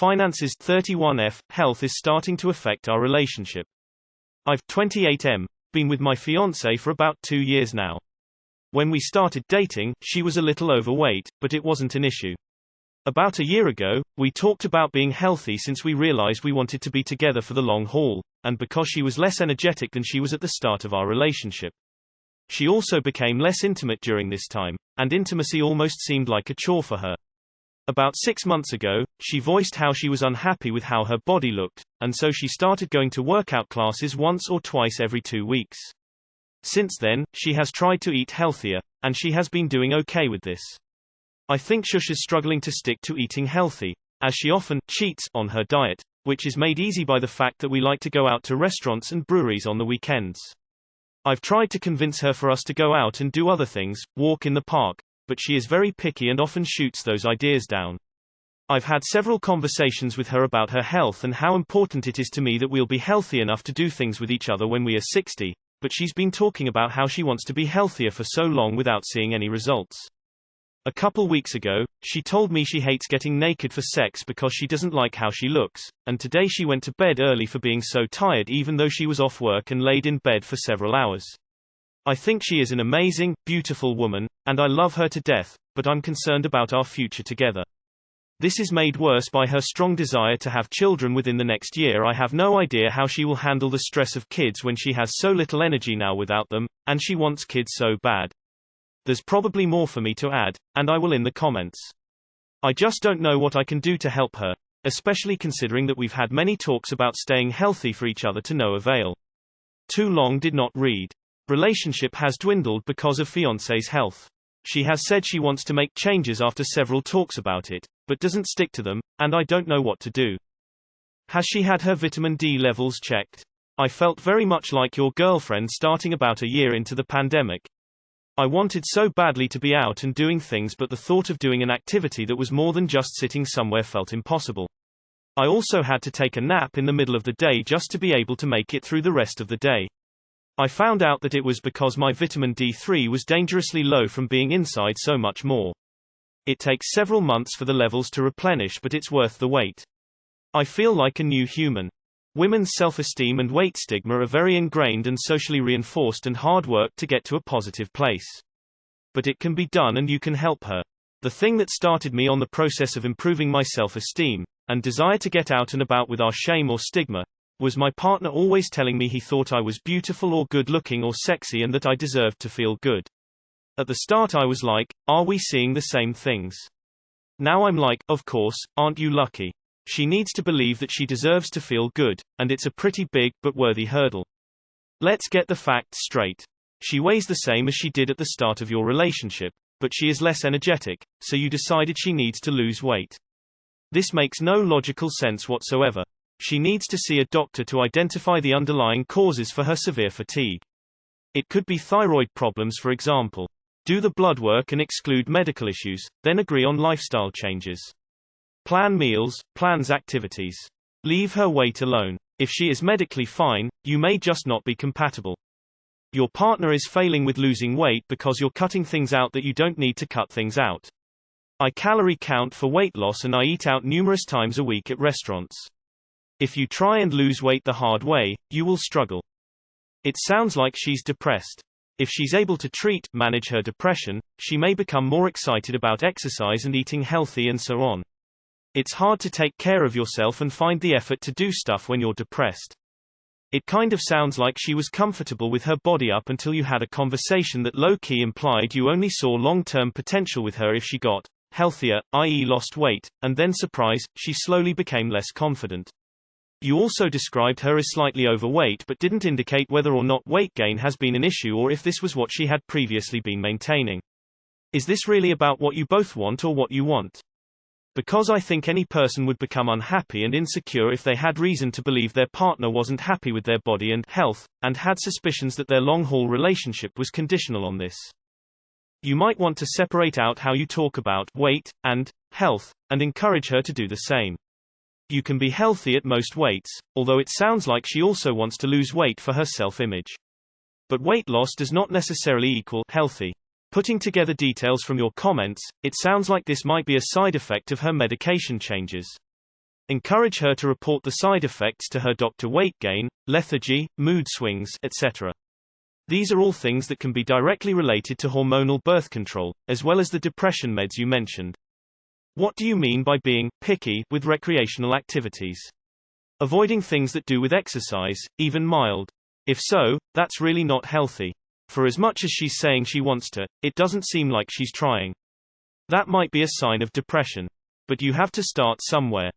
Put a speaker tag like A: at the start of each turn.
A: Finances 31F. Health is starting to affect our relationship. I've 28M. Been with my fiancée for about 2 years now. When we started dating, she was a little overweight, but it wasn't an issue. About a year ago, we talked about being healthy since we realized we wanted to be together for the long haul, and because she was less energetic than she was at the start of our relationship. She also became less intimate during this time, and intimacy almost seemed like a chore for her. About 6 months ago, she voiced how she was unhappy with how her body looked, and so she started going to workout classes once or twice every 2 weeks. Since then, she has tried to eat healthier, and she has been doing okay with this. I think Shush is struggling to stick to eating healthy, as she often cheats on her diet, which is made easy by the fact that we like to go out to restaurants and breweries on the weekends. I've tried to convince her for us to go out and do other things, walk in the park, but she is very picky and often shoots those ideas down. I've had several conversations with her about her health and how important it is to me that we'll be healthy enough to do things with each other when we are 60. But she's been talking about how she wants to be healthier for so long without seeing any results. A couple weeks ago, she told me she hates getting naked for sex because she doesn't like how she looks, and today she went to bed early for being so tired even though she was off work and laid in bed for several hours. I think she is an amazing, beautiful woman, and I love her to death, but I'm concerned about our future together. This is made worse by her strong desire to have children within the next year. I have no idea how she will handle the stress of kids when she has so little energy now without them, and she wants kids so bad. There's probably more for me to add, and I will in the comments. I just don't know what I can do to help her, especially considering that we've had many talks about staying healthy for each other to no avail. Too long did not read. Relationship has dwindled because of fiancé's health. She has said she wants to make changes after several talks about it, but doesn't stick to them, and I don't know what to do. Has she had her vitamin D levels checked? I felt very much like your girlfriend starting about a year into the pandemic. I wanted so badly to be out and doing things, but the thought of doing an activity that was more than just sitting somewhere felt impossible. I also had to take a nap in the middle of the day just to be able to make it through the rest of the day. I found out that it was because my vitamin D3 was dangerously low from being inside so much more. It takes several months for the levels to replenish, but it's worth the wait. I feel like a new human. Women's self-esteem and weight stigma are very ingrained and socially reinforced, and hard work to get to a positive place. But it can be done, and you can help her. The thing that started me on the process of improving my self-esteem, and desire to get out and about with our shame or stigma, was my partner always telling me he thought I was beautiful or good-looking or sexy and that I deserved to feel good. At the start I was like, are we seeing the same things? Now I'm like, of course, aren't you lucky? She needs to believe that she deserves to feel good, and it's a pretty big but worthy hurdle. Let's get the facts straight. She weighs the same as she did at the start of your relationship, but she is less energetic, so you decided she needs to lose weight. This makes no logical sense whatsoever. She needs to see a doctor to identify the underlying causes for her severe fatigue. It could be thyroid problems, for example. Do the blood work and exclude medical issues, then agree on lifestyle changes. Plan meals, plans activities. Leave her weight alone. If she is medically fine, you may just not be compatible. Your partner is failing with losing weight because you're cutting things out that you don't need to cut things out. I calorie count for weight loss and I eat out numerous times a week at restaurants. If you try and lose weight the hard way, you will struggle. It sounds like she's depressed. If she's able to manage her depression, she may become more excited about exercise and eating healthy and so on. It's hard to take care of yourself and find the effort to do stuff when you're depressed. It kind of sounds like she was comfortable with her body up until you had a conversation that low-key implied you only saw long-term potential with her if she got healthier, i.e. lost weight, and then surprise, she slowly became less confident. You also described her as slightly overweight but didn't indicate whether or not weight gain has been an issue or if this was what she had previously been maintaining. Is this really about what you both want or what you want? Because I think any person would become unhappy and insecure if they had reason to believe their partner wasn't happy with their body and health, and had suspicions that their long-haul relationship was conditional on this. You might want to separate out how you talk about weight and health, and encourage her to do the same. You can be healthy at most weights, although it sounds like she also wants to lose weight for her self-image. But weight loss does not necessarily equal healthy. Putting together details from your comments, it sounds like this might be a side effect of her medication changes. Encourage her to report the side effects to her doctor: weight gain, lethargy, mood swings, etc. These are all things that can be directly related to hormonal birth control, as well as the depression meds you mentioned. What do you mean by being picky with recreational activities? Avoiding things that do with exercise, even mild? If so, that's really not healthy. For as much as she's saying she wants to, it doesn't seem like she's trying. That might be a sign of depression. But you have to start somewhere.